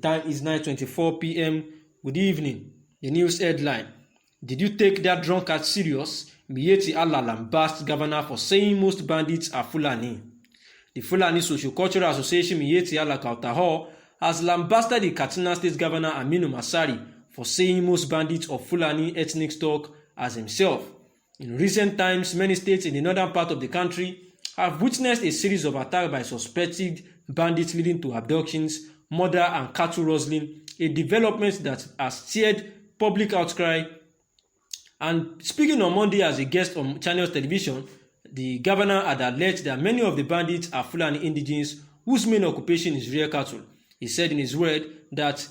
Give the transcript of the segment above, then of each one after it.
time is 9:24 p.m. Good evening. The news headline: Did you take that drunkard serious? Miyetti Lambasts governor for saying most bandits are Fulani. The Fulani Socio-Cultural Association Miyetti Kautaho has lambasted the Katsina State Governor Aminu Masari for saying most bandits of Fulani ethnic stock as himself. In recent times, many states in the northern part of the country have witnessed a series of attacks by suspected bandits leading to abductions, murder and cattle rustling, a development that has stirred public outcry. And speaking on Monday as a guest on Channels Television, the governor had alleged that many of the bandits are Fulani indigenes whose main occupation is rear cattle. He said in his word that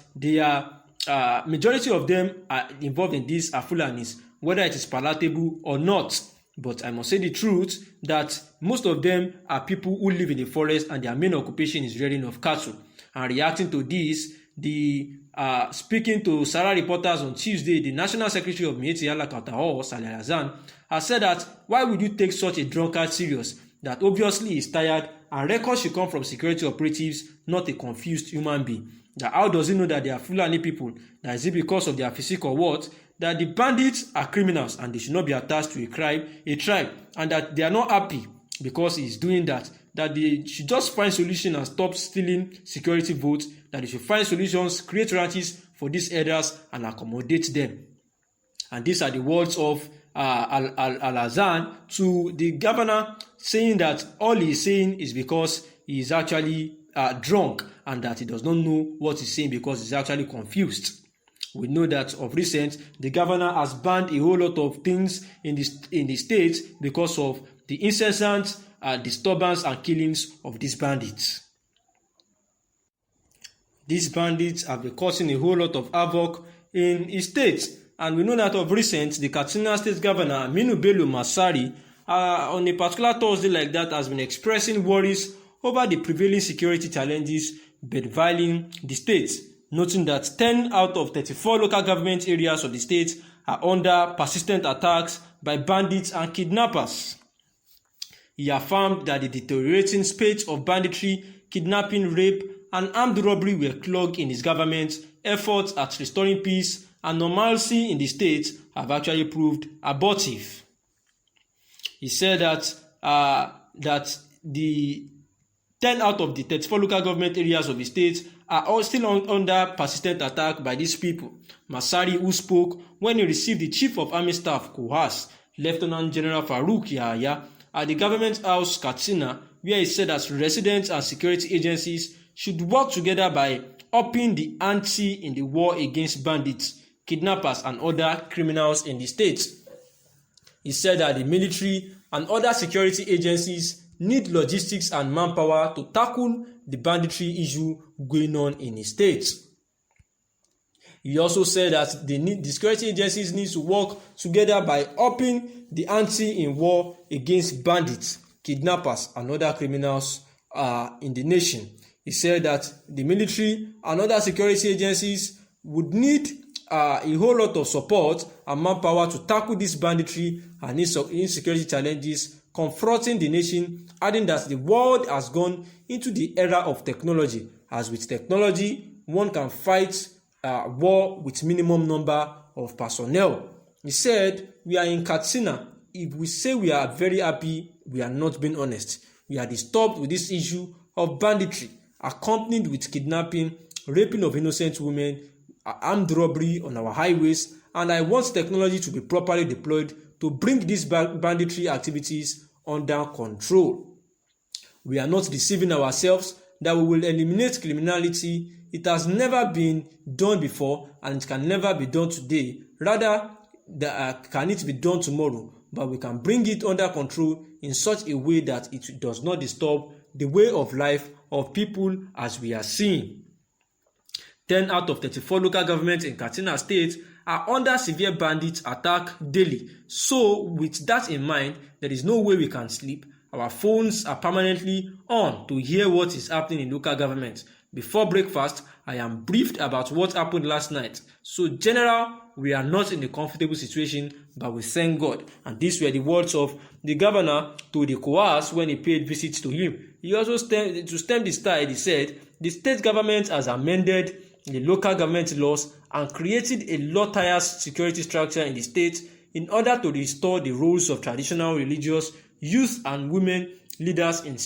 majority of them are involved in this are Fulanis, whether it is palatable or not. But I must say the truth that most of them are people who live in the forest and their main occupation is rearing of cattle. And reacting to this, speaking to Sarah reporters on Tuesday, the National Secretary of Miyetti Kautaho, Saleh Hassan, has said that why would you take such a drunkard serious? That obviously he is tired and records should come from security operatives, not a confused human being. That how does he know that they are Fulani people? That is it because of their physique or what? That the bandits are criminals and they should not be attached to a tribe, and that they are not happy because he is doing that. That they should just find solutions and stop stealing security votes. That they should find solutions, create ranches for these herders and accommodate them. And these are the words of Al-Azan to the governor, saying that all he is saying is because he is actually drunk and that he does not know what he's saying because he's actually confused. We know that of recent, the governor has banned a whole lot of things in the state because of the incessant disturbance and killings of these bandits. These bandits have been causing a whole lot of havoc in his state. And we know that of recent, the Katsina State Governor Aminu Masari, on a particular Thursday like that, has been expressing worries over the prevailing security challenges bedeviling the state, noting that 10 out of 34 local government areas of the state are under persistent attacks by bandits and kidnappers. He affirmed that the deteriorating spate of banditry, kidnapping, rape, and armed robbery were clogged in his government's efforts at restoring peace and normalcy in the state have actually proved abortive. He said that the 10 out of the 34 local government areas of the state are all still under persistent attack by these people. Masari, who spoke when he received the Chief of Army Staff, Kohas, Lieutenant General Farouk Yahya, at the Government House, Katsina, where he said that residents and security agencies should work together by upping the ante in the war against bandits, kidnappers, and other criminals in the state. He said that the military and other security agencies need logistics and manpower to tackle the banditry issue going on in his state. He also said that the security agencies need to work together by upping the ante in war against bandits, kidnappers, and other criminals in the nation. He said that the military and other security agencies would need a whole lot of support and manpower to tackle this banditry and insecurity challenges confronting the nation, adding that the world has gone into the era of technology. As with technology, one can fight war with minimum number of personnel. He said, we are in Katsina. If we say we are very happy, we are not being honest. We are disturbed with this issue of banditry, accompanied with kidnapping, raping of innocent women, armed robbery on our highways, and I want technology to be properly deployed to bring these banditry activities under control. We are not deceiving ourselves that we will eliminate criminality. It has never been done before and it can never be done today. Rather, can it be done tomorrow? But we can bring it under control in such a way that it does not disturb the way of life of people as we are seeing. 10 out of 34 local governments in Katsina State are under severe bandit attack daily. So with that in mind, there is no way we can sleep. Our phones are permanently on to hear what is happening in local government. Before breakfast, I am briefed about what happened last night. So general, we are not in a comfortable situation, but we thank God. And these were the words of the governor to the Coas when he paid visits to him. He also to stem the tide, he said, the state government has amended the local government laws and created a lot-tier security structure in the state in order to restore the roles of traditional religious, youth and women leaders in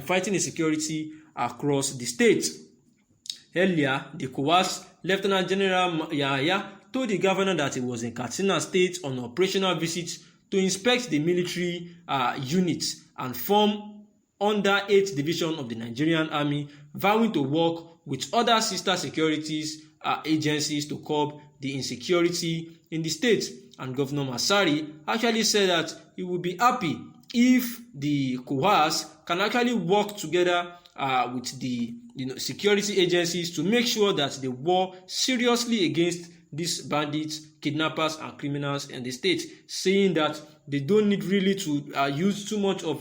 fighting insecurity across the state. Earlier, the Coas Lieutenant General Yahya told the governor that he was in Katsina State on operational visits to inspect the military units and form under 8th Division of the Nigerian Army, vowing to work with other sister securities agencies to curb the insecurity in the state. And Governor Masari actually said that he would be happy if the Coas can actually work together with the security agencies to make sure that they war seriously against these bandits, kidnappers and criminals in the state, saying that they don't need really to use too much of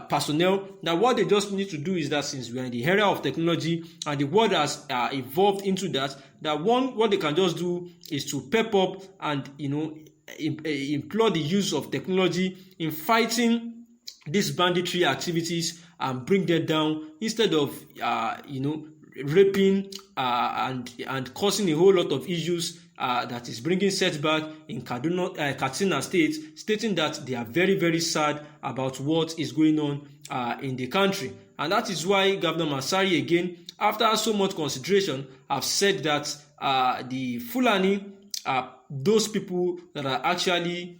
personnel. Now what they just need to do is that, since we are in the era of technology and the world has evolved into that, what they can just do is to pep up and employ the use of technology in fighting these banditry activities and bring them down, instead of raping and causing a whole lot of issues that is bringing setback in Katsina State, stating that they are very, very sad about what is going on in the country. And that is why Governor Masari, again, after so much consideration, have said that the Fulani are those people that are actually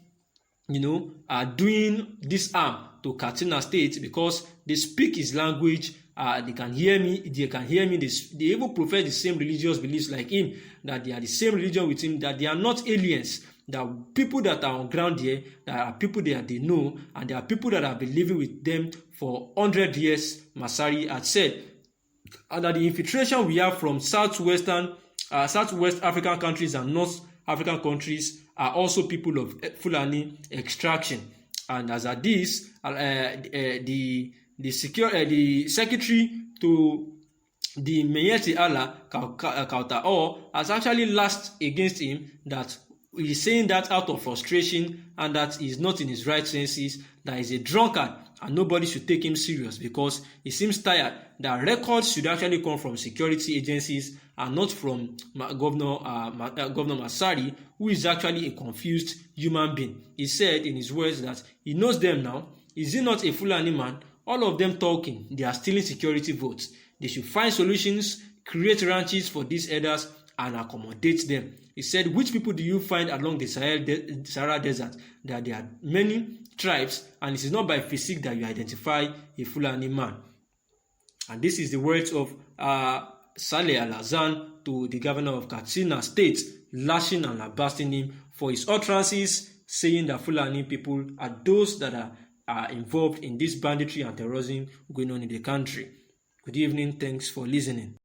are doing this harm to Katsina State, because they speak his language, they can hear me, they even profess the same religious beliefs like him, that they are the same religion with him, that they are not aliens, that people that are on ground here, that are people that they know, and there are people that have been living with them for 100 years, Masari had said. And that the infiltration we have from Southwest African countries and North African countries are also people of Fulani extraction. And as at this, the secretary to the Miyetti Allah Kautao has actually lashed against him, that he is saying that out of frustration and that he is not in his right senses, that he is a drunkard and nobody should take him serious, because he seems tired that records should actually come from security agencies and not from Governor Masari, who is actually a confused human being. He said in his words that he knows them now. Is he not a Fulani man? All of them talking, they are stealing security votes. They should find solutions, create ranches for these herders and accommodate them. He said, which people do you find along the Sahara Desert? That there are many tribes, and it is not by physique that you identify a Fulani man. And this is the words of Saleh Alhassan to the governor of Katsina State, lashing and lambasting him for his utterances, saying that Fulani people are those that are involved in this banditry and terrorism going on in the country. Good evening. Thanks for listening.